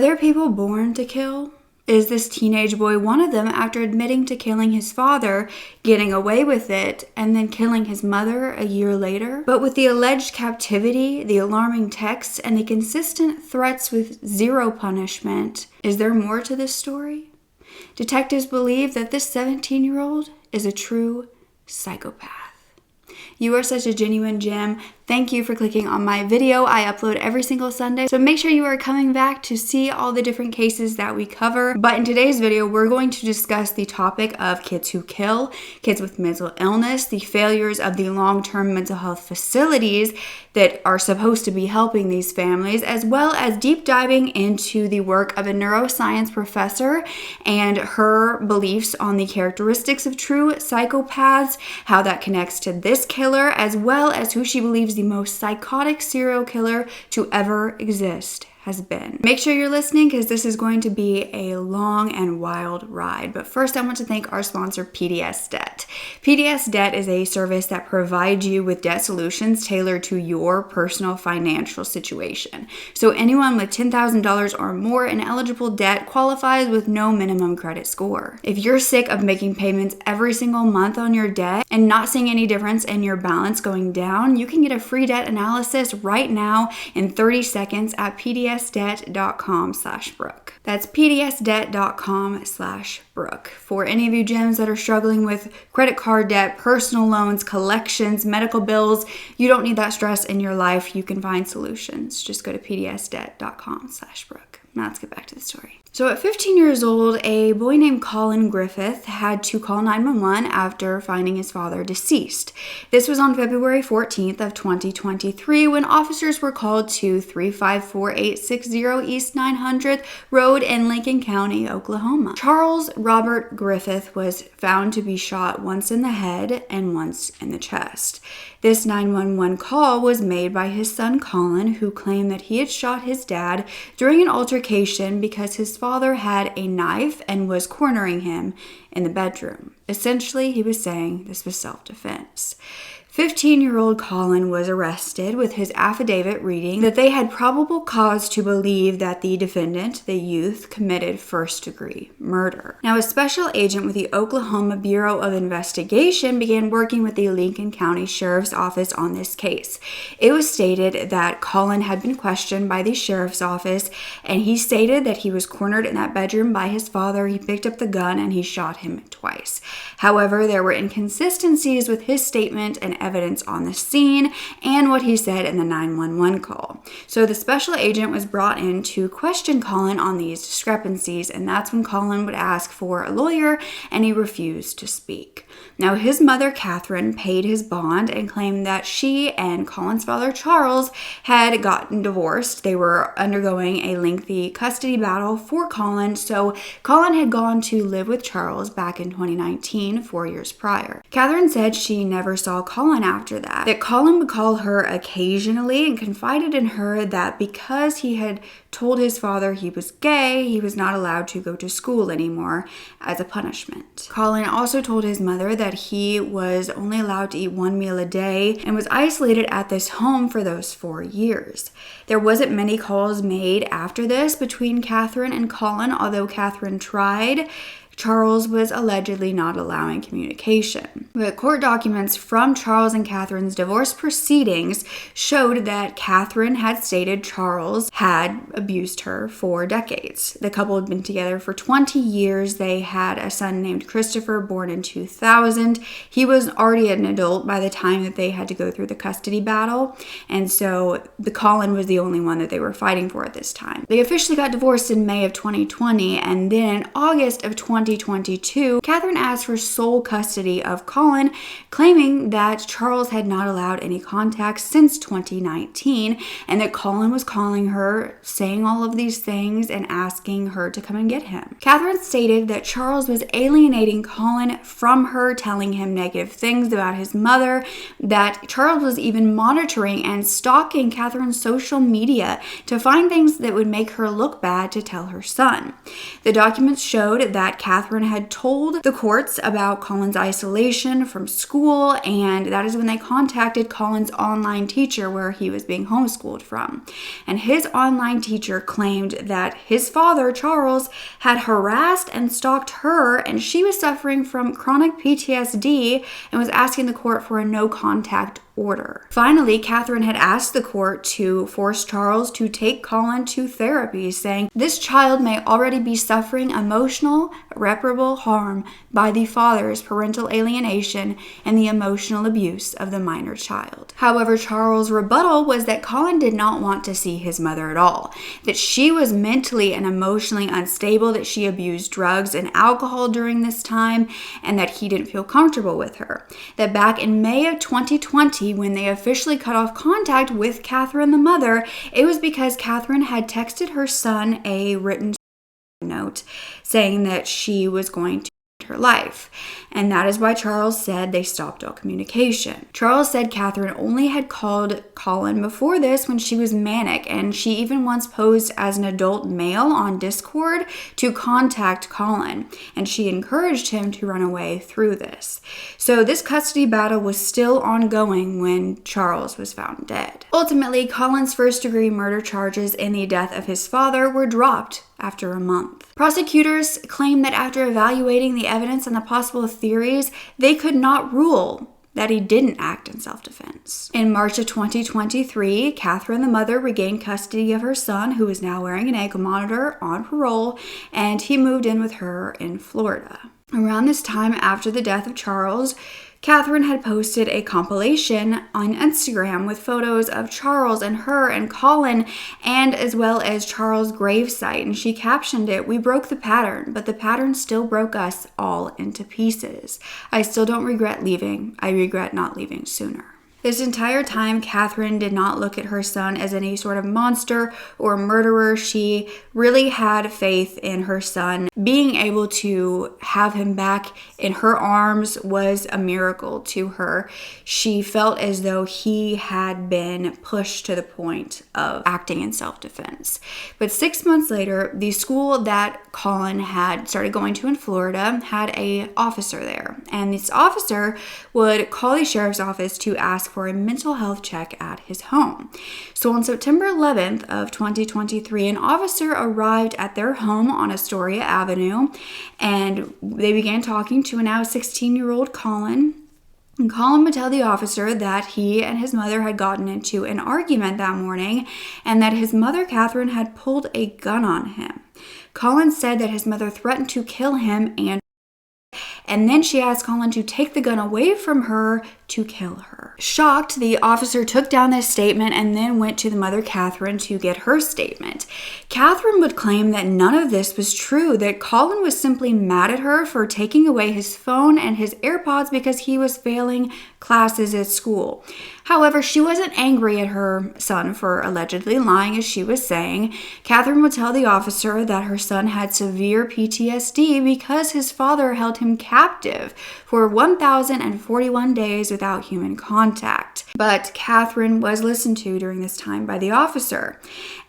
there people born to kill? Is this teenage boy one of them after admitting to killing his father, getting away with it, and then killing his mother a year later? But with the alleged captivity, the alarming texts, and the consistent threats with zero punishment, is there more to this story? Detectives believe that this 17-year-old is a true psychopath. You are such a genuine gem. Thank you for clicking on my video. I upload every single Sunday, so make sure you are coming back to see all the different cases that we cover. But in today's video, we're going to discuss the topic of kids who kill, kids with mental illness, the failures of the long-term mental health facilities that are supposed to be helping these families, as well as deep diving into the work of a neuroscience professor and her beliefs on the characteristics of true psychopaths, how that connects to this killer, as well as who she believes the most psychotic serial killer to ever exist has been. Make sure you're listening because this is going to be a long and wild ride. But first, I want to thank our sponsor, PDS Debt. PDS Debt is a service that provides you with debt solutions tailored to your personal financial situation. So anyone with $10,000 or more in eligible debt qualifies with no minimum credit score. If you're sick of making payments every single month on your debt and not seeing any difference in your balance going down, you can get a free debt analysis right now in 30 seconds at pdsdebt.com/Brooke. That's pdsdebt.com/Brooke. For any of you gems that are struggling with credit card debt, personal loans, collections, medical bills, you don't need that stress in your life. You can find solutions. Just go to pdsdebt.com/Brooke. Now let's get back to the story. So at 15 years old, a boy named Collin Griffith had to call 911 after finding his father deceased. This was on February 14th of 2023 when officers were called to 354860 East 900th Road in Lincoln County, Oklahoma. Charles Robert Griffith was found to be shot once in the head and once in the chest. This 911 call was made by his son Collin, who claimed that he had shot his dad during an altercation because his father had a knife and was cornering him in the bedroom. Essentially, he was saying this was self-defense. 15-year-old Collin was arrested with his affidavit reading that they had probable cause to believe that the defendant, the youth, committed first-degree murder. Now, a special agent with the Oklahoma Bureau of Investigation began working with the Lincoln County Sheriff's Office on this case. It was stated that Collin had been questioned by the sheriff's office, and he stated that he was cornered in that bedroom by his father. He picked up the gun and he shot him twice. However, there were inconsistencies with his statement and evidence on the scene and what he said in the 911 call. So the special agent was brought in to question Collin on these discrepancies, and that's when Collin would ask for a lawyer and he refused to speak. Now, his mother, Catherine, paid his bond and claimed that she and Collin's father, Charles, had gotten divorced. They were undergoing a lengthy custody battle for Collin, so Collin had gone to live with Charles back in 2019, 4 years prior. Catherine said she never saw Collin after that Collin would call her occasionally and confided in her that because he had told his father he was gay, he was not allowed to go to school anymore as a punishment. Collin also told his mother that he was only allowed to eat one meal a day and was isolated at this home for those 4 years. There wasn't many calls made after this between Catherine and Collin, although Catherine tried. Charles was allegedly not allowing communication. But court documents from Charles and Catherine's divorce proceedings showed that Catherine had stated Charles had abused her for decades. The couple had been together for 20 years. They had a son named Christopher, born in 2000. He was already an adult by the time that they had to go through the custody battle, and so the Collin was the only one that they were fighting for at this time. They officially got divorced in May of 2020, and then in August of 2022, Catherine asked for sole custody of Collin, claiming that Charles had not allowed any contact since 2019 and that Collin was calling her, saying all of these things and asking her to come and get him. Catherine stated that Charles was alienating Collin from her, telling him negative things about his mother, that Charles was even monitoring and stalking Catherine's social media to find things that would make her look bad to tell her son. The documents showed that Catherine Catherine had told the courts about Collin's isolation from school, and that is when they contacted Collin's online teacher where he was being homeschooled from. And his online teacher claimed that his father, Charles, had harassed and stalked her, and she was suffering from chronic PTSD and was asking the court for a no-contact order. Finally, Catherine had asked the court to force Charles to take Collin to therapy, saying this child may already be suffering emotional, irreparable harm by the father's parental alienation and the emotional abuse of the minor child. However, Charles' rebuttal was that Collin did not want to see his mother at all, that she was mentally and emotionally unstable, that she abused drugs and alcohol during this time, and that he didn't feel comfortable with her. That back in May of 2020, when they officially cut off contact with Catherine, the mother, it was because Catherine had texted her son a written note saying that she was going to end her life. And that is why Charles said they stopped all communication. Charles said Catherine only had called Collin before this when she was manic, and she even once posed as an adult male on Discord to contact Collin, and she encouraged him to run away through this. So this custody battle was still ongoing when Charles was found dead. Ultimately, Collin's first-degree murder charges in the death of his father were dropped after a month. Prosecutors claim that after evaluating the evidence and the possible theories, they could not rule that he didn't act in self-defense. In March of 2023, Catherine, the mother, regained custody of her son, who is now wearing an ankle monitor on parole, and he moved in with her in Florida. Around this time, after the death of Charles, Catherine had posted a compilation on Instagram with photos of Charles and her and Collin, and as well as Charles' gravesite, and she captioned it, "We broke the pattern, but the pattern still broke us all into pieces. I still don't regret leaving. I regret not leaving sooner." This entire time, Catherine did not look at her son as any sort of monster or murderer. She really had faith in her son. Being able to have him back in her arms was a miracle to her. She felt as though he had been pushed to the point of acting in self-defense. But 6 months later, the school that Collin had started going to in Florida had an officer there. And this officer would call the sheriff's office to ask for a mental health check at his home. So on September 11th of 2023, an officer arrived at their home on Astoria Avenue, and they began talking to a now 16-year-old Collin. And Collin would tell the officer that he and his mother had gotten into an argument that morning, and that his mother, Catherine, had pulled a gun on him. Collin said that his mother threatened to kill him, and then she asked Collin to take the gun away from her to kill her. Shocked, the officer took down this statement and then went to the mother, Catherine, to get her statement. Catherine would claim that none of this was true, that Collin was simply mad at her for taking away his phone and his AirPods because he was failing classes at school. However, she wasn't angry at her son for allegedly lying, as she was saying. Catherine would tell the officer that her son had severe PTSD because his father held him captive for 1,041 days without human contact. But Catherine was listened to during this time by the officer.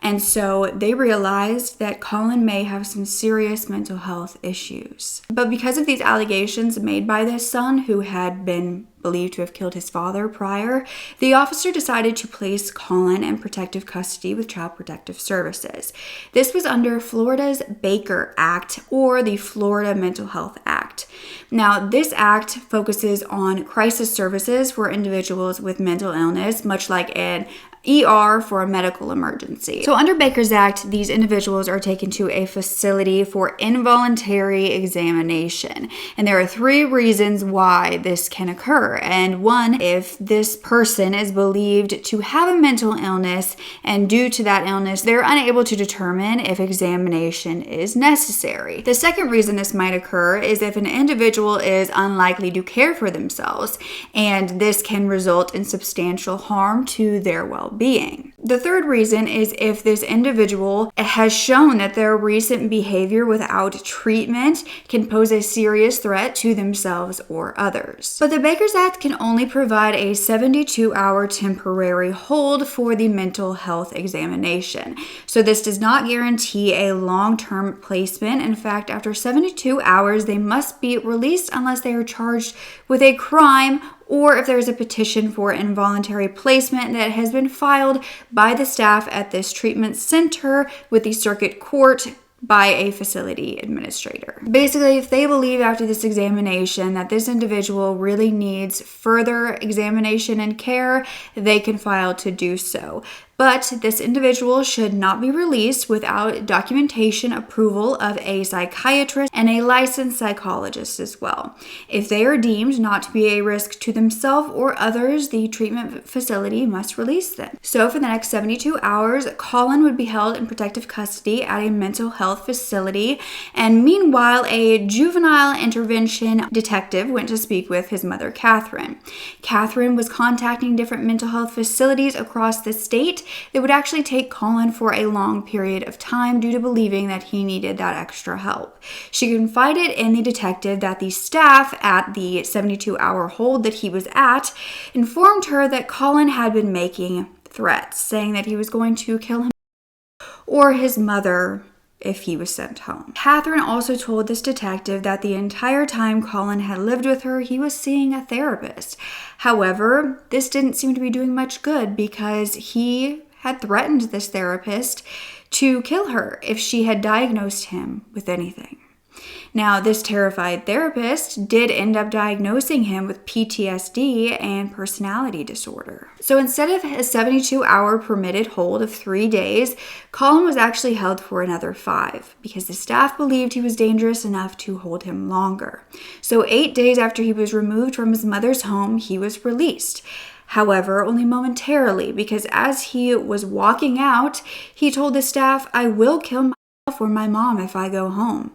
And so they realized that Collin may have some serious mental health issues. But because of these allegations made by this son, who had been believed to have killed his father prior, the officer decided to place Collin in protective custody with Child Protective Services. This was under Florida's Baker Act, or the Florida Mental Health Act. Now, this act focuses on crisis services for individuals with mental illness, much like an ER for a medical emergency. So under Baker's Act, these individuals are taken to a facility for involuntary examination. And there are 3 reasons why this can occur. And one, if this person is believed to have a mental illness, and due to that illness, they're unable to determine if examination is necessary. The second reason this might occur is if an individual is unlikely to care for themselves, and this can result in substantial harm to their well-being. well-being. The third reason is if this individual has shown that their recent behavior without treatment can pose a serious threat to themselves or others. But the Baker's Act can only provide a 72-hour temporary hold for the mental health examination. So this does not guarantee a long-term placement. In fact, after 72 hours, they must be released unless they are charged with a crime or if there's a petition for involuntary placement that has been filed by the staff at this treatment center with the circuit court by a facility administrator. Basically, if they believe after this examination that this individual really needs further examination and care, they can file to do so. But this individual should not be released without documentation approval of a psychiatrist and a licensed psychologist as well. If they are deemed not to be a risk to themselves or others, the treatment facility must release them. So for the next 72 hours, Collin would be held in protective custody at a mental health facility. And meanwhile, a juvenile intervention detective went to speak with his mother, Catherine. Catherine was contacting different mental health facilities across the state. It would actually take Collin for a long period of time due to believing that he needed that extra help. She confided in the detective that the staff at the 72-hour hold that he was at informed her that Collin had been making threats, saying that he was going to kill him or his mother if he was sent home. Catherine also told this detective that the entire time Collin had lived with her, he was seeing a therapist. However, this didn't seem to be doing much good because he had threatened this therapist to kill her if she had diagnosed him with anything. Now, this terrified therapist did end up diagnosing him with PTSD and personality disorder. So instead of a 72-hour permitted hold of 3 days, Collin was actually held for another 5 because the staff believed he was dangerous enough to hold him longer. So 8 days after he was removed from his mother's home, he was released. However, only momentarily, because as he was walking out, he told the staff, "I will kill myself or my mom if I go home.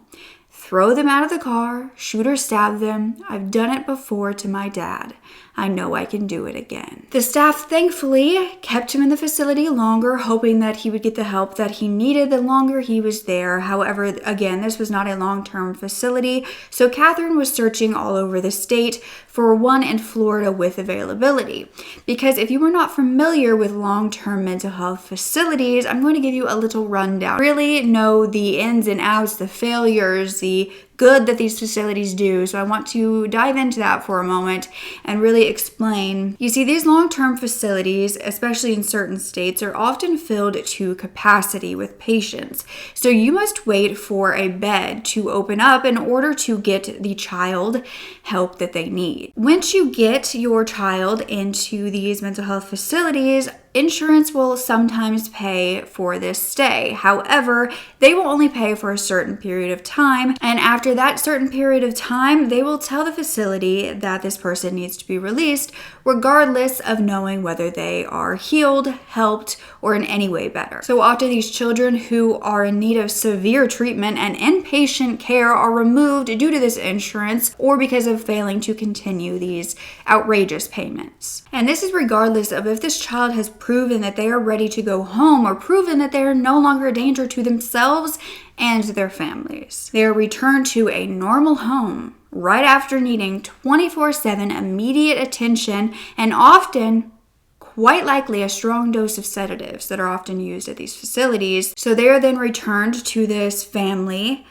Throw them out of the car, shoot or stab them. I've done it before to my dad. I know I can do it again." The staff thankfully kept him in the facility longer, hoping that he would get the help that he needed the longer he was there. However, again, this was not a long-term facility, so Catherine was searching all over the state for one in Florida with availability. Because if you were not familiar with long-term mental health facilities, I'm going to give you a little rundown. Really know the ins and outs, the failures, the good that these facilities do. So I want to dive into that for a moment and really explain. You see, these long-term facilities, especially in certain states, are often filled to capacity with patients. So you must wait for a bed to open up in order to get the child help that they need. Once you get your child into these mental health facilities, insurance will sometimes pay for this stay. However, they will only pay for a certain period of time, and after that certain period of time, they will tell the facility that this person needs to be released, regardless of knowing whether they are healed, helped, or in any way better. So often these children who are in need of severe treatment and inpatient care are removed due to this insurance or because of failing to continue these outrageous payments. And this is regardless of if this child has proven that they are ready to go home or proven that they are no longer a danger to themselves and their families. They are returned to a normal home right after needing 24/7 immediate attention and often, quite likely, a strong dose of sedatives that are often used at these facilities. So they are then returned to this family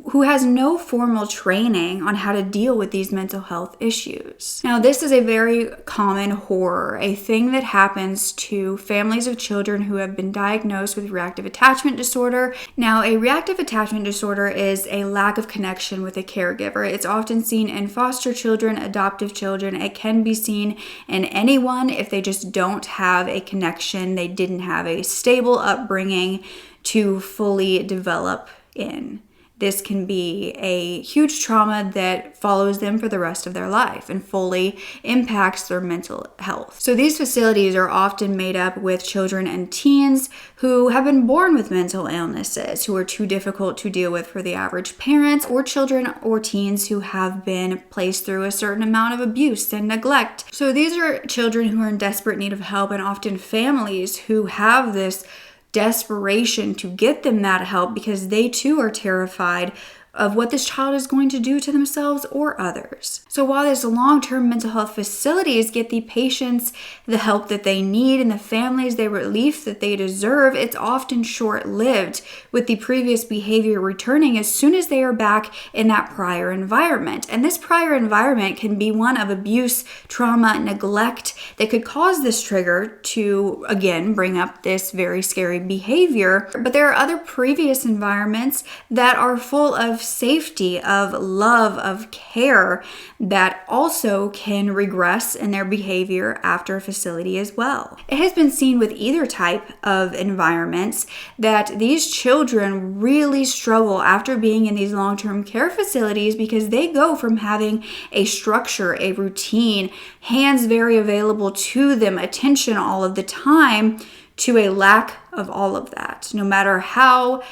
who has no formal training on how to deal with these mental health issues. Now, this is a very common horror, a thing that happens to families of children who have been diagnosed with reactive attachment disorder. Now, a reactive attachment disorder is a lack of connection with a caregiver. It's often seen in foster children, adoptive children. It can be seen in anyone if they just don't have a connection, they didn't have a stable upbringing to fully develop in. this can be a huge trauma that follows them for the rest of their life and fully impacts their mental health. So these facilities are often made up with children and teens who have been born with mental illnesses, who are too difficult to deal with for the average parents, or children or teens who have been placed through a certain amount of abuse and neglect. So these are children who are in desperate need of help, and often families who have this desperation to get them that help because they too are terrified of what this child is going to do to themselves or others. So while these long-term mental health facilities get the patients the help that they need and the families the relief that they deserve, it's often short-lived, with the previous behavior returning as soon as they are back in that prior environment. And this prior environment can be one of abuse, trauma, neglect that could cause this trigger to, again, bring up this very scary behavior. But there are other previous environments that are full of safety, of love, of care that also can regress in their behavior after a facility as well. It has been seen with either type of environments that these children really struggle after being in these long-term care facilities because they go from having a structure, a routine, hands very available to them, attention all of the time, to a lack of all of that. No matter how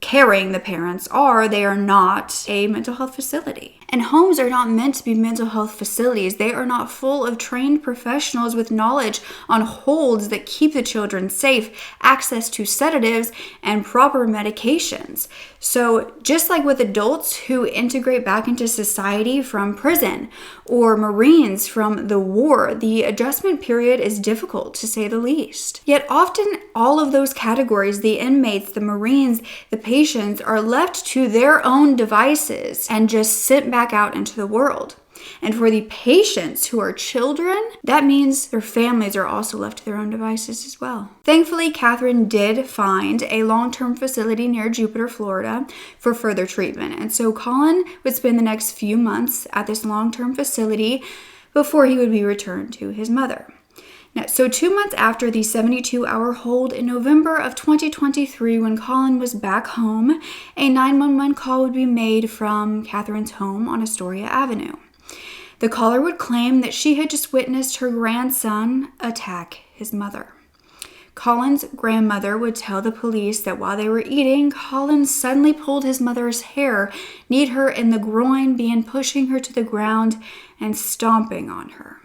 caring the parents are, they are not a mental health facility. And homes are not meant to be mental health facilities. They are not full of trained professionals with knowledge on holds that keep the children safe, access to sedatives, and proper medications. So just like with adults who integrate back into society from prison or Marines from the war, the adjustment period is difficult, to say the least. Yet often all of those categories, the inmates, the Marines, the patients, are left to their own devices and just sit back out into the world. And for the patients who are children, that means their families are also left to their own devices as well. Thankfully, Catherine did find a long-term facility near Jupiter, Florida for further treatment. And so Collin would spend the next few months at this long-term facility before he would be returned to his mother. Now, so 2 months after the 72-hour hold in November of 2023, when Collin was back home, a 911 call would be made from Catherine's home on Astoria Avenue. The caller would claim that she had just witnessed her grandson attack his mother. Collin's grandmother would tell the police that while they were eating, Collin suddenly pulled his mother's hair, kneed her in the groin, began pushing her to the ground and stomping on her.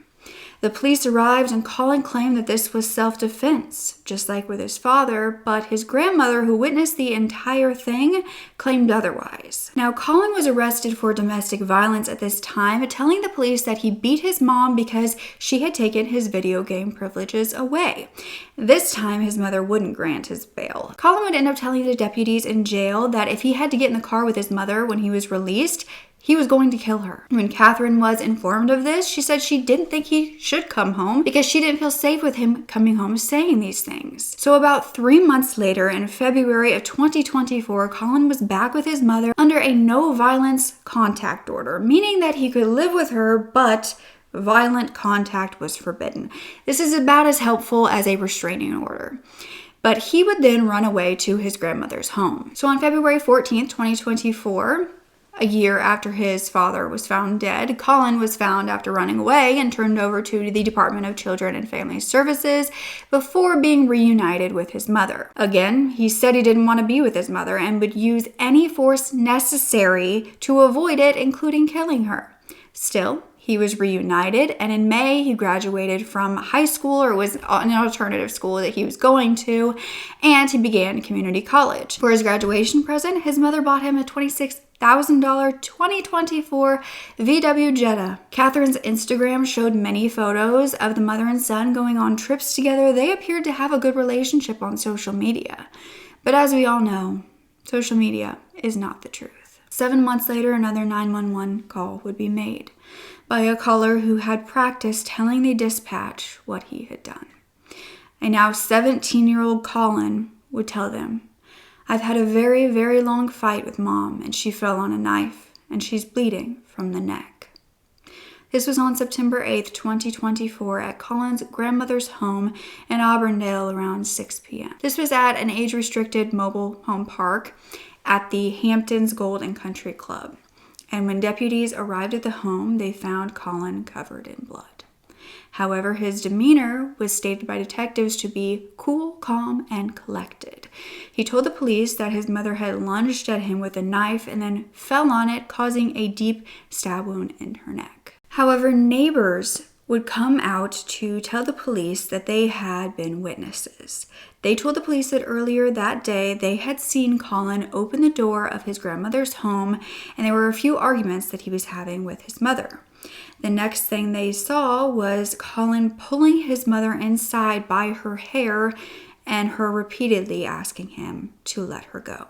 The police arrived and Collin claimed that this was self-defense, just like with his father, but his grandmother, who witnessed the entire thing, claimed otherwise. Now, Collin was arrested for domestic violence at this time, telling the police that he beat his mom because she had taken his video game privileges away. This time, his mother wouldn't grant his bail. Collin would end up telling the deputies in jail that if he had to get in the car with his mother when he was released, he was going to kill her. When Catherine was informed of this, she said she didn't think he should come home because she didn't feel safe with him coming home saying these things. So about 3 months later, in February of 2024, Collin was back with his mother under a no violence contact order, meaning that he could live with her, but violent contact was forbidden. This is about as helpful as a restraining order. But he would then run away to his grandmother's home. So on February 14th, 2024, a year after his father was found dead, Collin was found after running away and turned over to the Department of Children and Family Services before being reunited with his mother. Again, he said he didn't want to be with his mother and would use any force necessary to avoid it, including killing her. Still, he was reunited, and in May, he graduated from high school, or was an alternative school that he was going to, and he began community college. For his graduation present, his mother bought him a $26,000 2024 VW Jetta. Catherine's Instagram showed many photos of the mother and son going on trips together. They appeared to have a good relationship on social media. But as we all know, social media is not the truth. 7 months later, another 911 call would be made by a caller who had practiced telling the dispatch what he had done. A now 17-year-old Collin would tell them, "I've had a very, very long fight with Mom, and she fell on a knife, and she's bleeding from the neck." This was on September 8th, 2024 at Collin's grandmother's home in Auburndale around 6 p.m. This was at an age-restricted mobile home park, at the Hamptons Gold and Country Club. And when deputies arrived at the home, they found Collin covered in blood. However, his demeanor was stated by detectives to be cool, calm, and collected. He told the police that his mother had lunged at him with a knife and then fell on it, causing a deep stab wound in her neck. However, neighbors would come out to tell the police that they had been witnesses. They told the police that earlier that day they had seen Collin open the door of his grandmother's home, and there were a few arguments that he was having with his mother. The next thing they saw was Collin pulling his mother inside by her hair and her repeatedly asking him to let her go.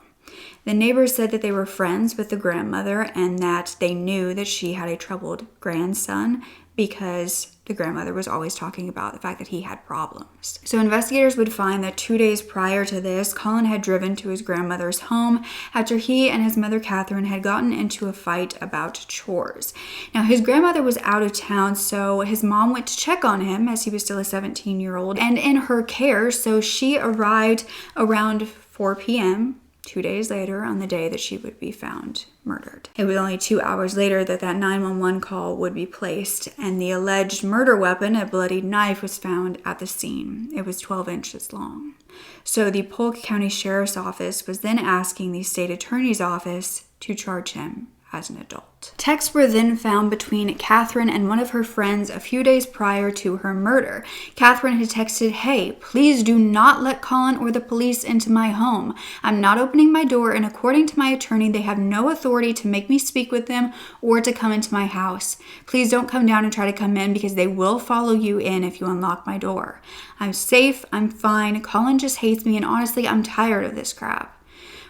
The neighbors said that they were friends with the grandmother and that they knew that she had a troubled grandson because the grandmother was always talking about the fact that he had problems. So investigators would find that 2 days prior to this, Collin had driven to his grandmother's home after he and his mother Catherine had gotten into a fight about chores. Now his grandmother was out of town, so his mom went to check on him as he was still a 17-year-old and in her care, so she arrived around 4 p.m. 2 days later on the day that she would be found murdered. It was only 2 hours later that 911 call would be placed, and the alleged murder weapon, a bloodied knife, was found at the scene. It was 12 inches long. So the Polk County Sheriff's Office was then asking the state attorney's office to charge him as an adult. Texts were then found between Catherine and one of her friends a few days prior to her murder. Catherine had texted, "Hey, please do not let Collin or the police into my home. I'm not opening my door, and according to my attorney, they have no authority to make me speak with them or to come into my house. Please don't come down and try to come in because they will follow you in if you unlock my door. I'm safe, I'm fine. Collin just hates me, and honestly, I'm tired of this crap."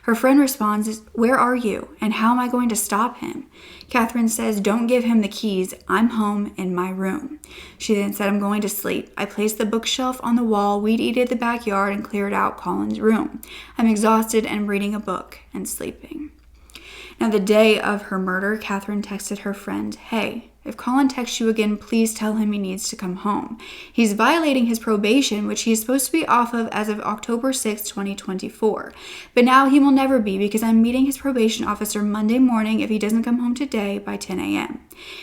Her friend responds, "Where are you? And how am I going to stop him?" Catherine says, "Don't give him the keys. I'm home in my room." She then said, "I'm going to sleep. I placed the bookshelf on the wall, weed-eated the backyard, and cleared out Collin's room. I'm exhausted and reading a book and sleeping." Now, the day of her murder, Catherine texted her friend, "Hey, if Collin texts you again, please tell him he needs to come home. He's violating his probation, which he is supposed to be off of as of October 6, 2024. But now he will never be because I'm meeting his probation officer Monday morning if he doesn't come home today by 10 a.m.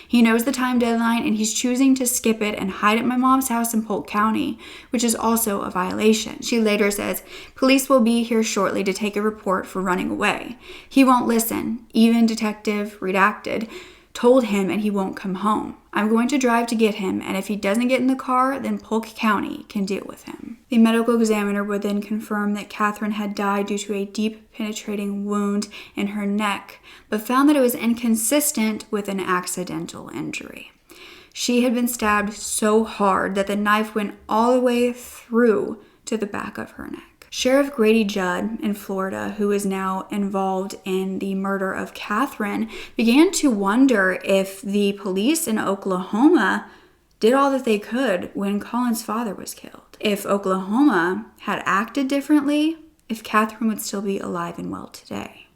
He knows the time deadline and he's choosing to skip it and hide at my mom's house in Polk County, which is also a violation." She later says, "Police will be here shortly to take a report for running away. He won't listen. Even Detective Redacted told him and he won't come home. I'm going to drive to get him, and if he doesn't get in the car, then Polk County can deal with him." The medical examiner would then confirm that Catherine had died due to a deep penetrating wound in her neck, but found that it was inconsistent with an accidental injury. She had been stabbed so hard that the knife went all the way through to the back of her neck. Sheriff Grady Judd in Florida, who is now involved in the murder of Catherine, began to wonder if the police in Oklahoma did all that they could when Collin's father was killed. If Oklahoma had acted differently, if Catherine would still be alive and well today.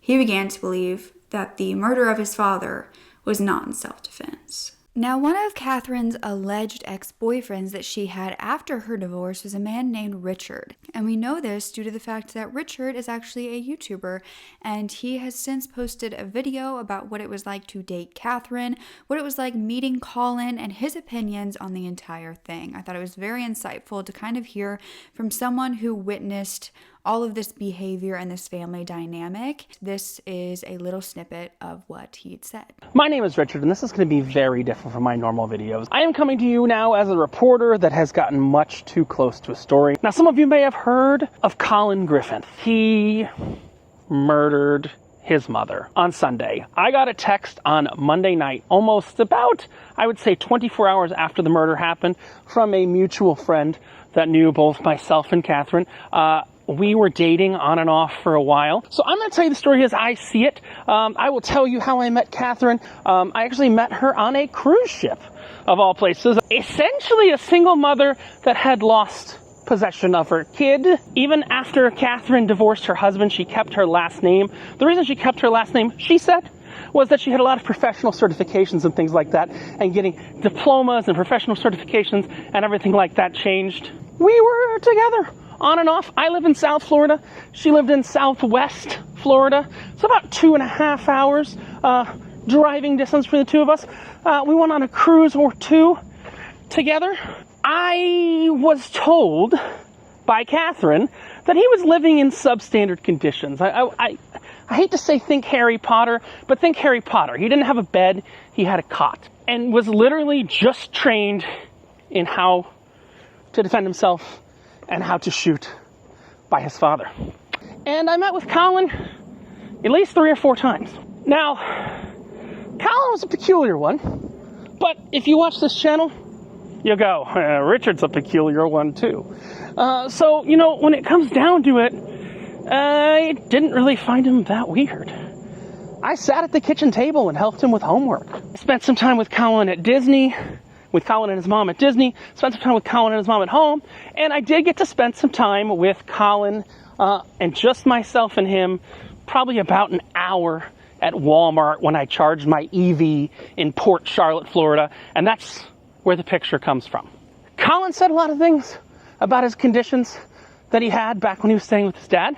He began to believe that the murder of his father was not in self-defense. Now, one of Catherine's alleged ex-boyfriends that she had after her divorce was a man named Richard. And we know this due to the fact that Richard is actually a YouTuber, and he has since posted a video about what it was like to date Catherine, what it was like meeting Collin, and his opinions on the entire thing. I thought it was very insightful to kind of hear from someone who witnessed all of this behavior and this family dynamic. This is a little snippet of what he'd said. My name is Richard, and this is going to be very different from my normal videos. I am coming to you now as a reporter that has gotten much too close to a story. Now, some of you may have heard of Collin Griffith. He murdered his mother on Sunday. I got a text on Monday night, almost about, I would say 24 hours after the murder happened, from a mutual friend that knew both myself and Catherine. We were dating on and off for a while. So I'm going to tell you the story as I see it. I will tell you how I met Catherine. I actually met her on a cruise ship, of all places. Essentially a single mother that had lost possession of her kid. Even after Catherine divorced her husband, she kept her last name. The reason she kept her last name, she said, was that she had a lot of professional certifications and things like that, and getting diplomas and professional certifications and everything like that changed. We were together on and off. I live in South Florida. She lived in Southwest Florida. It's about 2.5 hours driving distance between the two of us. We went on a cruise or two together. I was told by Catherine that he was living in substandard conditions. I hate to say think Harry Potter, but think Harry Potter. He didn't have a bed, he had a cot, and was literally just trained in how to defend himself and how to shoot by his father. And I met with Collin at least 3 or 4 times. Now, Collin was a peculiar one, but if you watch this channel, you'll go, Richard's a peculiar one too. So, you know, when it comes down to it, I didn't really find him that weird. I sat at the kitchen table and helped him with homework. Spent some time with Collin at Disney, with Collin and his mom at Disney, spent some time with Collin and his mom at home, and I did get to spend some time with Collin and just myself and him, probably about an hour at Walmart when I charged my EV in Port Charlotte, Florida, and that's where the picture comes from. Collin said a lot of things about his conditions that he had back when he was staying with his dad,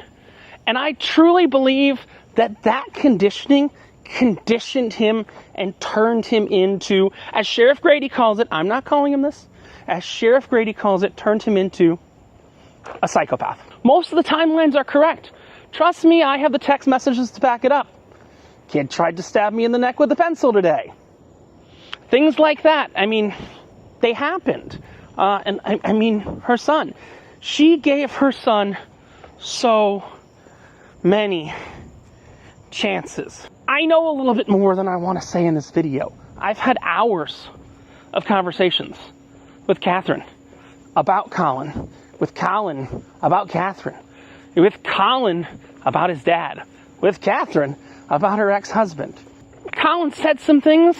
and I truly believe that that conditioning conditioned him and turned him into, as Sheriff Grady calls it, I'm not calling him this, as Sheriff Grady calls it, turned him into a psychopath. Most of the timelines are correct. Trust me, I have the text messages to back it up. Kid tried to stab me in the neck with a pencil today. Things like that. I mean, they happened. And I mean, her son. She gave her son so many chances. I know a little bit more than I want to say in this video. I've had hours of conversations with Catherine about Collin, with Collin about Catherine, with Collin about his dad, with Catherine about her ex-husband. Collin said some things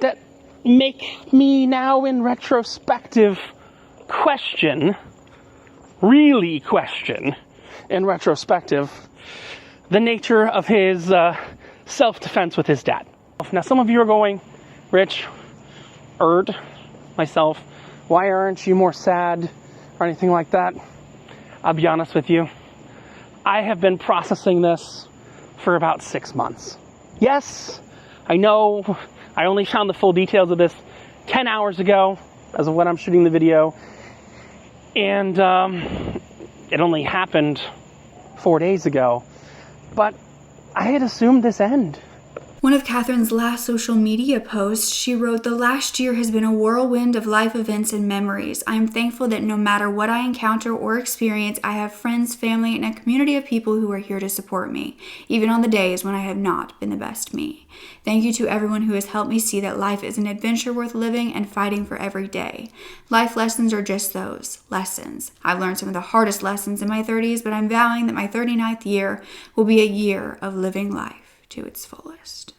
that make me now in retrospective really question in retrospective the nature of his self-defense with his dad. Now some of you are going, Rich, myself, why aren't you more sad or anything like that? I'll be honest with you. I have been processing this for about 6 months. Yes, I know I only found the full details of this 10 hours ago as of when I'm shooting the video. And it only happened 4 days ago. But I had assumed this end. One of Catherine's last social media posts, she wrote, "The last year has been a whirlwind of life events and memories. I am thankful that no matter what I encounter or experience, I have friends, family, and a community of people who are here to support me, even on the days when I have not been the best me. Thank you to everyone who has helped me see that life is an adventure worth living and fighting for every day. Life lessons are just those, lessons. I've learned some of the hardest lessons in my 30s, but I'm vowing that my 39th year will be a year of living life to its fullest."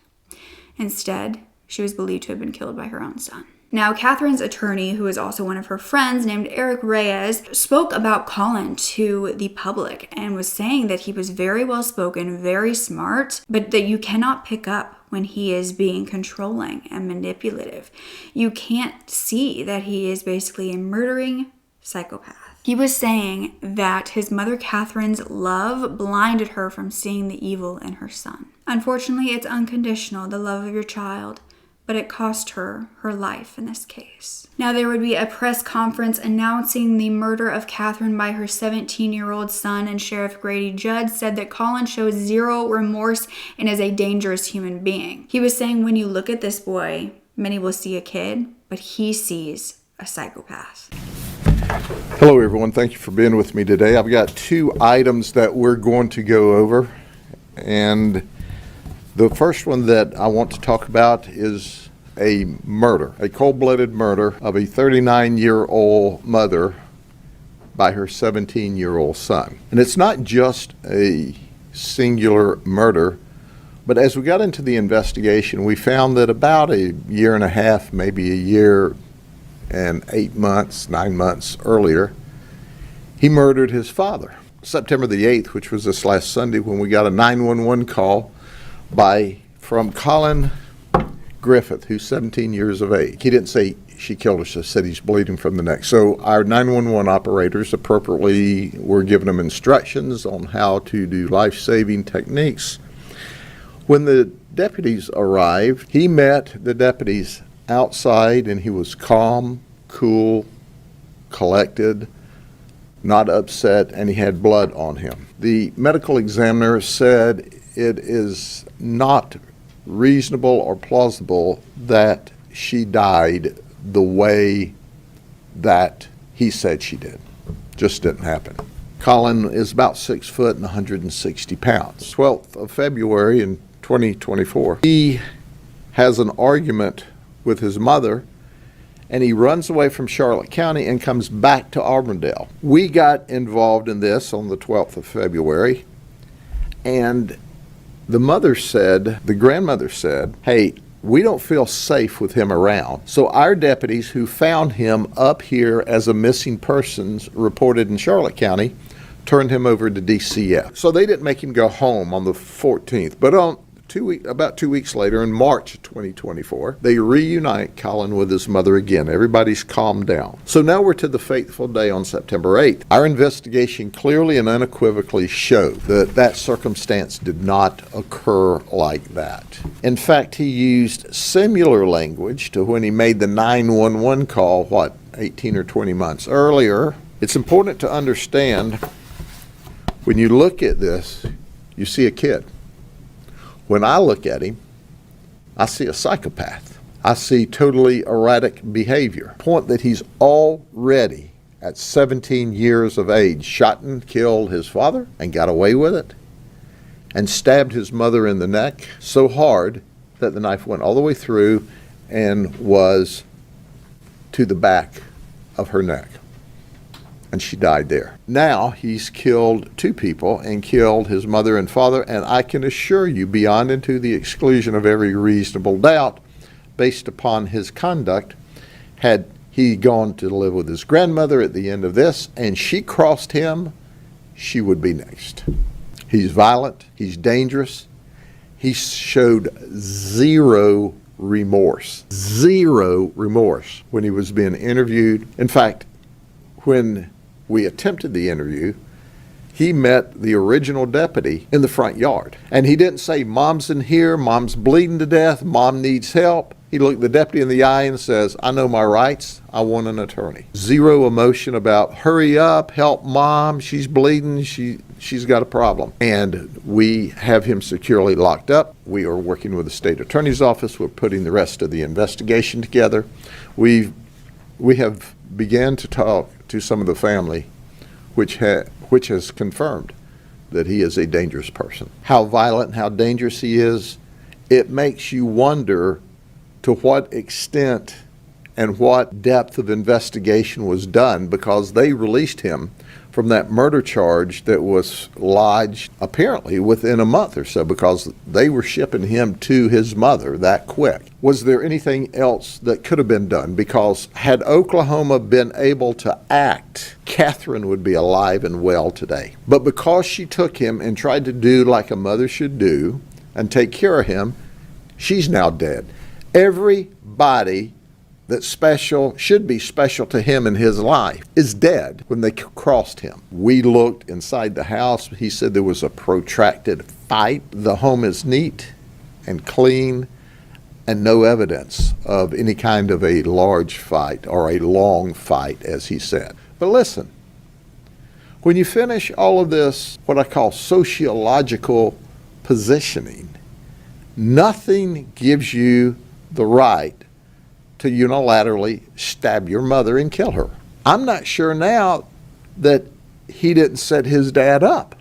Instead, she was believed to have been killed by her own son. Now, Catherine's attorney, who is also one of her friends, named Eric Reyes, spoke about Collin to the public and was saying that he was very well spoken, very smart, but that you cannot pick up when he is being controlling and manipulative. You can't see that he is basically a murdering psychopath. He was saying that his mother Catherine's love blinded her from seeing the evil in her son. Unfortunately, it's unconditional, the love of your child, but it cost her her life in this case. Now, there would be a press conference announcing the murder of Catherine by her 17-year-old son, and Sheriff Grady Judd said that Collin shows zero remorse and is a dangerous human being. He was saying, when you look at this boy, many will see a kid, but he sees a psychopath. Hello everyone, thank you for being with me today. I've got 2 items that we're going to go over, and the first one that I want to talk about is a murder, a cold-blooded murder of a 39-year-old mother by her 17-year-old son. And it's not just a singular murder, but as we got into the investigation, we found that about a year and a half, maybe a year and 8 months, 9 months earlier, he murdered his father. September the 8th, which was this last Sunday, when we got a 911 call from Collin Griffith, who's 17 years of age. He didn't say she killed herself, said he's bleeding from the neck. So our 911 operators appropriately were giving him instructions on how to do life-saving techniques. When the deputies arrived, he met the deputies outside, and he was calm, cool, collected, not upset, and he had blood on him. The medical examiner said it is not reasonable or plausible that she died the way that he said she did. Just didn't happen. Collin is about 6 foot and 160 pounds. 12th of February in 2024, he has an argument with his mother, and he runs away from Charlotte County and comes back to Auburndale. We got involved in this on the 12th of February, and the grandmother said, hey, we don't feel safe with him around. So our deputies who found him up here as a missing persons reported in Charlotte County turned him over to DCF. So they didn't make him go home on the 14th, but about 2 weeks later, in March of 2024, they reunite Collin with his mother again. Everybody's calmed down. So now we're to the fateful day on September 8th. Our investigation clearly and unequivocally showed that that circumstance did not occur like that. In fact, he used similar language to when he made the 911 call, 18 or 20 months earlier. It's important to understand, when you look at this, you see a kid. When I look at him, I see a psychopath. I see totally erratic behavior. Point that he's already, at 17 years of age, shot and killed his father and got away with it, and stabbed his mother in the neck so hard that the knife went all the way through and was to the back of her neck. And she died there. Now he's killed 2 people and killed his mother and father, and I can assure you, beyond and to the exclusion of every reasonable doubt, based upon his conduct, had he gone to live with his grandmother at the end of this and she crossed him, she would be next. He's violent, he's dangerous, he showed zero remorse when he was being interviewed. In fact, when we attempted the interview, he met the original deputy in the front yard. And he didn't say, Mom's in here, Mom's bleeding to death, Mom needs help. He looked the deputy in the eye and says, I know my rights, I want an attorney. Zero emotion about, hurry up, help Mom, she's bleeding, she's got a problem. And we have him securely locked up. We are working with the state attorney's office. We're putting the rest of the investigation together. We have began to talk to some of the family, which has confirmed that he is a dangerous person. How violent and how dangerous he is, it makes you wonder to what extent and what depth of investigation was done, because they released him from that murder charge that was lodged apparently within a month or so, because they were shipping him to his mother that quick. Was there anything else that could have been done? Because had Oklahoma been able to act, Catherine would be alive and well today. But because she took him and tried to do like a mother should do and take care of him, she's now dead. Everybody that's special, should be special to him in his life, is dead when they crossed him. We looked inside the house. He said there was a protracted fight. The home is neat and clean and no evidence of any kind of a large fight or a long fight, as he said. But listen, when you finish all of this, what I call sociological positioning, nothing gives you the right to unilaterally stab your mother and kill her. I'm not sure now that he didn't set his dad up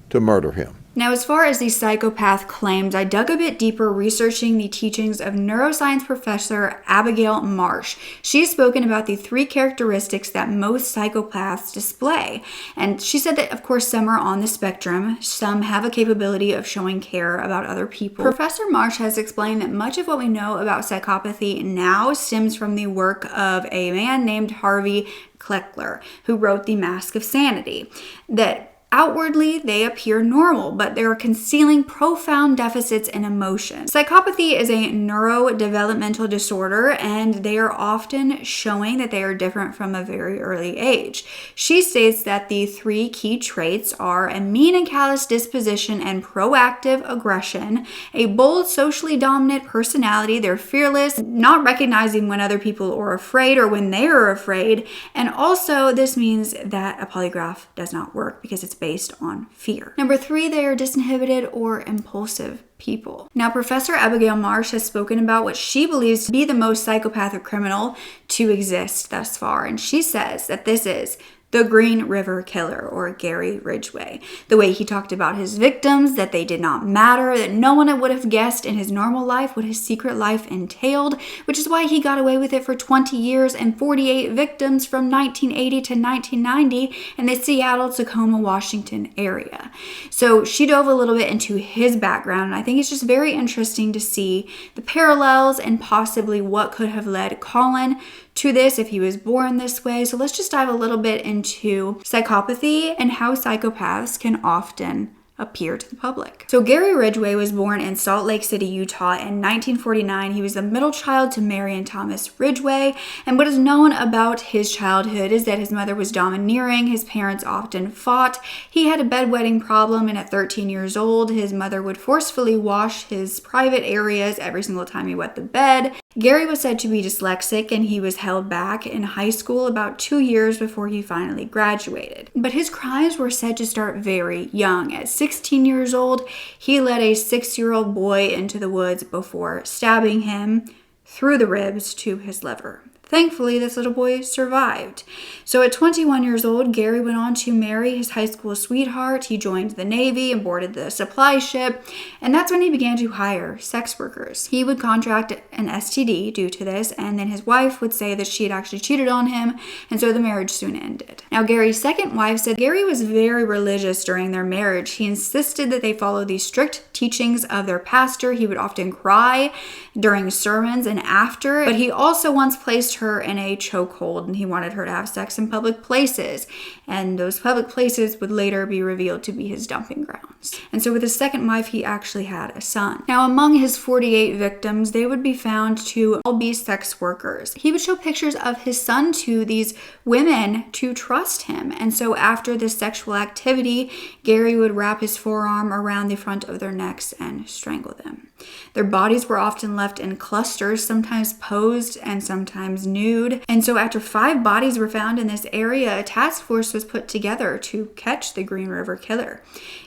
to murder him. Now, as far as these psychopath claims, I dug a bit deeper researching the teachings of neuroscience professor Abigail Marsh. She's spoken about the 3 characteristics that most psychopaths display. And she said that, of course, some are on the spectrum. Some have a capability of showing care about other people. Professor Marsh has explained that much of what we know about psychopathy now stems from the work of a man named Harvey Kleckler, who wrote The Mask of Sanity. That Outwardly, they appear normal, but they are concealing profound deficits in emotion. Psychopathy is a neurodevelopmental disorder, and they are often showing that they are different from a very early age. She states that the 3 key traits are a mean and callous disposition and proactive aggression, a bold, socially dominant personality, they're fearless, not recognizing when other people are afraid or when they are afraid, and also this means that a polygraph does not work because it's based on fear. Number 3, they are disinhibited or impulsive people. Now, Professor Abigail Marsh has spoken about what she believes to be the most psychopathic criminal to exist thus far, and she says that this is the Green River Killer, or Gary Ridgway. The way he talked about his victims, that they did not matter, that no one would have guessed in his normal life what his secret life entailed, which is why he got away with it for 20 years and 48 victims from 1980 to 1990 in the Seattle, Tacoma, Washington area. So she dove a little bit into his background, and I think it's just very interesting to see the parallels and possibly what could have led Collin to this if he was born this way. So let's just dive a little bit into psychopathy and how psychopaths can often appear to the public. So Gary Ridgway was born in Salt Lake City, Utah in 1949. He was the middle child to Mary and Thomas Ridgway, and what is known about his childhood is that his mother was domineering, his parents often fought, he had a bedwetting problem, and at 13 years old, his mother would forcefully wash his private areas every single time he wet the bed. Gary was said to be dyslexic, and he was held back in high school about 2 years before he finally graduated. But his crimes were said to start very young. At 16 years old, he led a 6-year-old boy into the woods before stabbing him through the ribs to his liver. Thankfully, this little boy survived. So at 21 years old, Gary went on to marry his high school sweetheart. He joined the Navy and boarded the supply ship, and that's when he began to hire sex workers. He would contract an STD due to this, and then his wife would say that she had actually cheated on him, and so the marriage soon ended. Now, Gary's second wife said Gary was very religious during their marriage. He insisted that they follow the strict teachings of their pastor. He would often cry during sermons and after, but he also once placed her in a chokehold, and he wanted her to have sex in public places, and those public places would later be revealed to be his dumping grounds. And so with his second wife, he actually had a son. Now, among his 48 victims, they would be found to all be sex workers. He would show pictures of his son to these women to trust him, and so after this sexual activity, Gary would wrap his forearm around the front of their necks and strangle them. Their bodies were often left in clusters, sometimes posed and sometimes nude. And so after 5 bodies were found in this area, a task force was put together to catch the Green River Killer.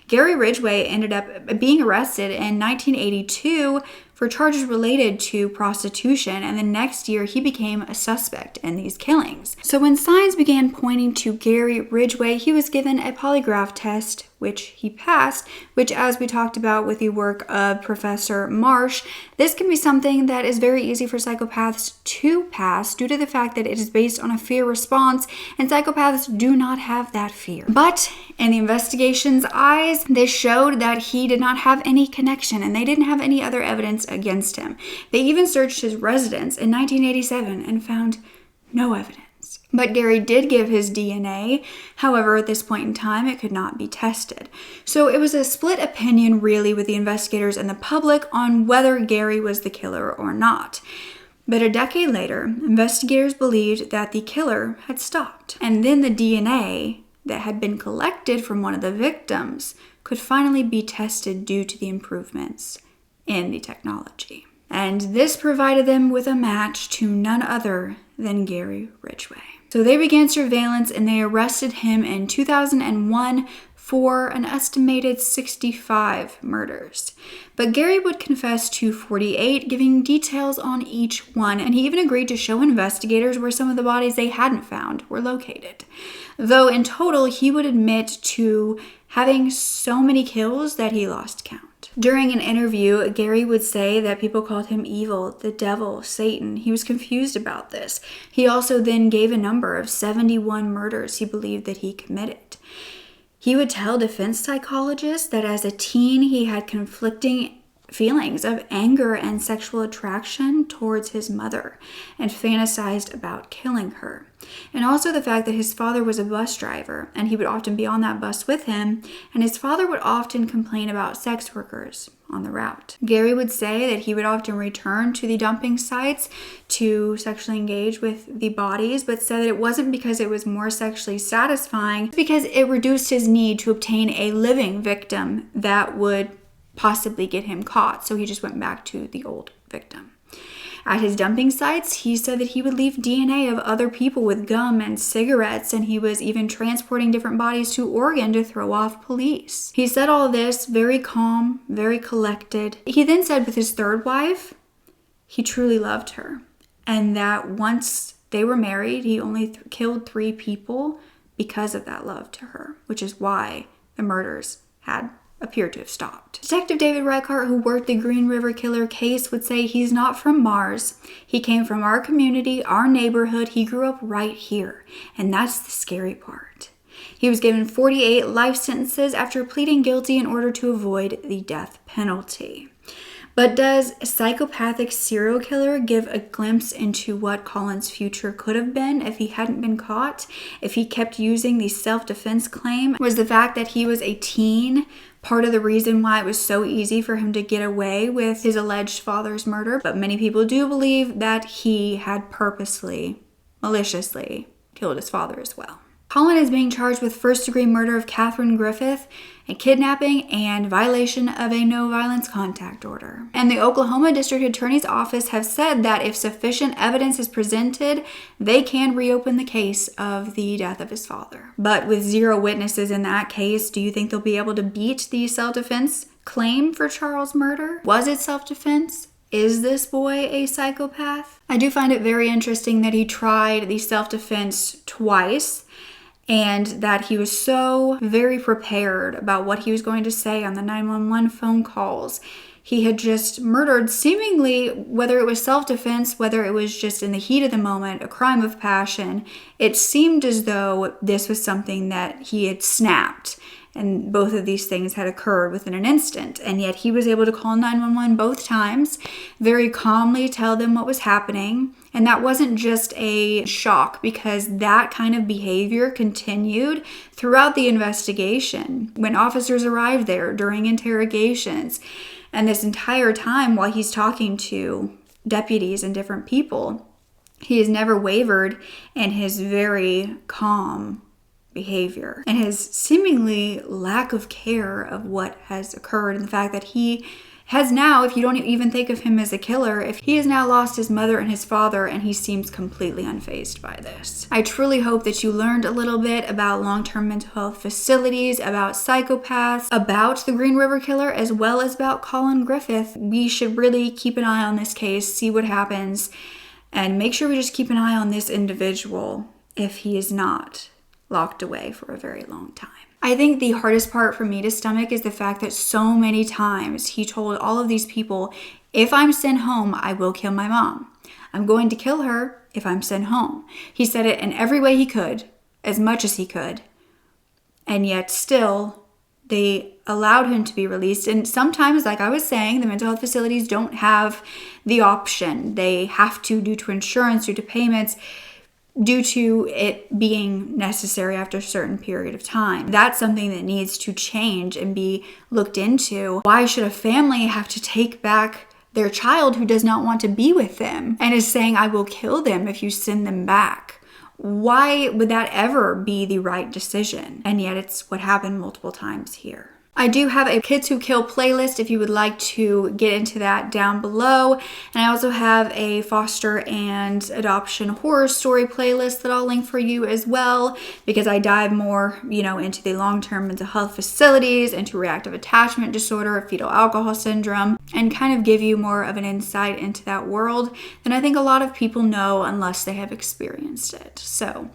Gary Ridgway ended up being arrested in 1982 for charges related to prostitution, and the next year he became a suspect in these killings. So when signs began pointing to Gary Ridgway, he was given a polygraph test, which he passed, which, as we talked about with the work of Professor Marsh, this can be something that is very easy for psychopaths to pass due to the fact that it is based on a fear response, and psychopaths do not have that fear. But in the investigation's eyes, this showed that he did not have any connection, and they didn't have any other evidence against him. They even searched his residence in 1987 and found no evidence. But Gary did give his DNA. However, at this point in time, it could not be tested. So it was a split opinion, really, with the investigators and the public on whether Gary was the killer or not. But a decade later, investigators believed that the killer had stopped. And then the DNA that had been collected from one of the victims could finally be tested due to the improvements in the technology. And this provided them with a match to none other than Gary Ridgway. So they began surveillance, and they arrested him in 2001 for an estimated 65 murders. But Gary would confess to 48, giving details on each one, and he even agreed to show investigators where some of the bodies they hadn't found were located. Though in total, he would admit to having so many kills that he lost count. During an interview, Gary would say that people called him evil, the devil, Satan. He was confused about this. He also then gave a number of 71 murders he believed that he committed. He would tell defense psychologists that as a teen, he had conflicting feelings of anger and sexual attraction towards his mother and fantasized about killing her. And also the fact that his father was a bus driver and he would often be on that bus with him, and his father would often complain about sex workers on the route. Gary would say that he would often return to the dumping sites to sexually engage with the bodies, but said that it wasn't because it was more sexually satisfying, because it reduced his need to obtain a living victim that would possibly get him caught. So he just went back to the old victim. At his dumping sites, he said that he would leave DNA of other people with gum and cigarettes, and he was even transporting different bodies to Oregon to throw off police. He said all this very calm, very collected. He then said with his third wife, he truly loved her, and that once they were married, he only killed 3 people because of that love to her, which is why the murders had appeared to have stopped. Detective David Reichart, who worked the Green River Killer case, would say he's not from Mars. He came from our community, our neighborhood. He grew up right here. And that's the scary part. He was given 48 life sentences after pleading guilty in order to avoid the death penalty. But does a psychopathic serial killer give a glimpse into what Collin's future could have been if he hadn't been caught? If he kept using the self-defense claim? Was the fact that he was a teen part of the reason why it was so easy for him to get away with his alleged father's murder? But many people do believe that he had purposely, maliciously killed his father as well. Collin is being charged with first-degree murder of Catherine Griffith and kidnapping and violation of a no-violence contact order. And the Oklahoma District Attorney's Office have said that if sufficient evidence is presented, they can reopen the case of the death of his father. But with 0 witnesses in that case, do you think they'll be able to beat the self-defense claim for Charles' murder? Was it self-defense? Is this boy a psychopath? I do find it very interesting that he tried the self-defense twice, and that he was so very prepared about what he was going to say on the 911 phone calls. He had just murdered, seemingly, whether it was self-defense, whether it was just in the heat of the moment, a crime of passion. It seemed as though this was something that he had snapped, and both of these things had occurred within an instant. And yet he was able to call 911 both times, very calmly tell them what was happening. And that wasn't just a shock, because that kind of behavior continued throughout the investigation. When officers arrived there during interrogations, and this entire time while he's talking to deputies and different people, he has never wavered in his very calm behavior and his seemingly lack of care of what has occurred, and the fact that he has now, if you don't even think of him as a killer, if he has now lost his mother and his father, and he seems completely unfazed by this. I truly hope that you learned a little bit about long-term mental health facilities, about psychopaths, about the Green River Killer, as well as about Collin Griffith. We should really keep an eye on this case, see what happens, and make sure we just keep an eye on this individual if he is not locked away for a very long time. I think the hardest part for me to stomach is the fact that so many times he told all of these people, if I'm sent home, I will kill my mom. I'm going to kill her if I'm sent home. He said it in every way he could, as much as he could. And yet still, they allowed him to be released. And sometimes, like I was saying, the mental health facilities don't have the option. They have to, due to insurance, due to payments, due to it being necessary after a certain period of time. That's something that needs to change and be looked into. Why should a family have to take back their child who does not want to be with them and is saying, I will kill them if you send them back? Why would that ever be the right decision? And yet it's what happened multiple times here. I do have a Kids Who Kill playlist if you would like to get into that down below. And I also have a foster and adoption horror story playlist that I'll link for you as well, because I dive more, into the long-term mental health facilities, into reactive attachment disorder, fetal alcohol syndrome, and kind of give you more of an insight into that world than I think a lot of people know unless they have experienced it. So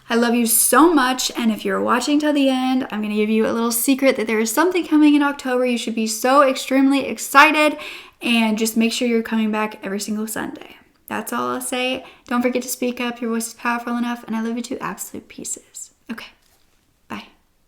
I love you so much, and if you're watching till the end, I'm going to give you a little secret that there is something coming in October. You should be so extremely excited, and just make sure you're coming back every single Sunday. That's all I'll say. Don't forget to speak up. Your voice is powerful enough, and I love you to absolute pieces. Okay.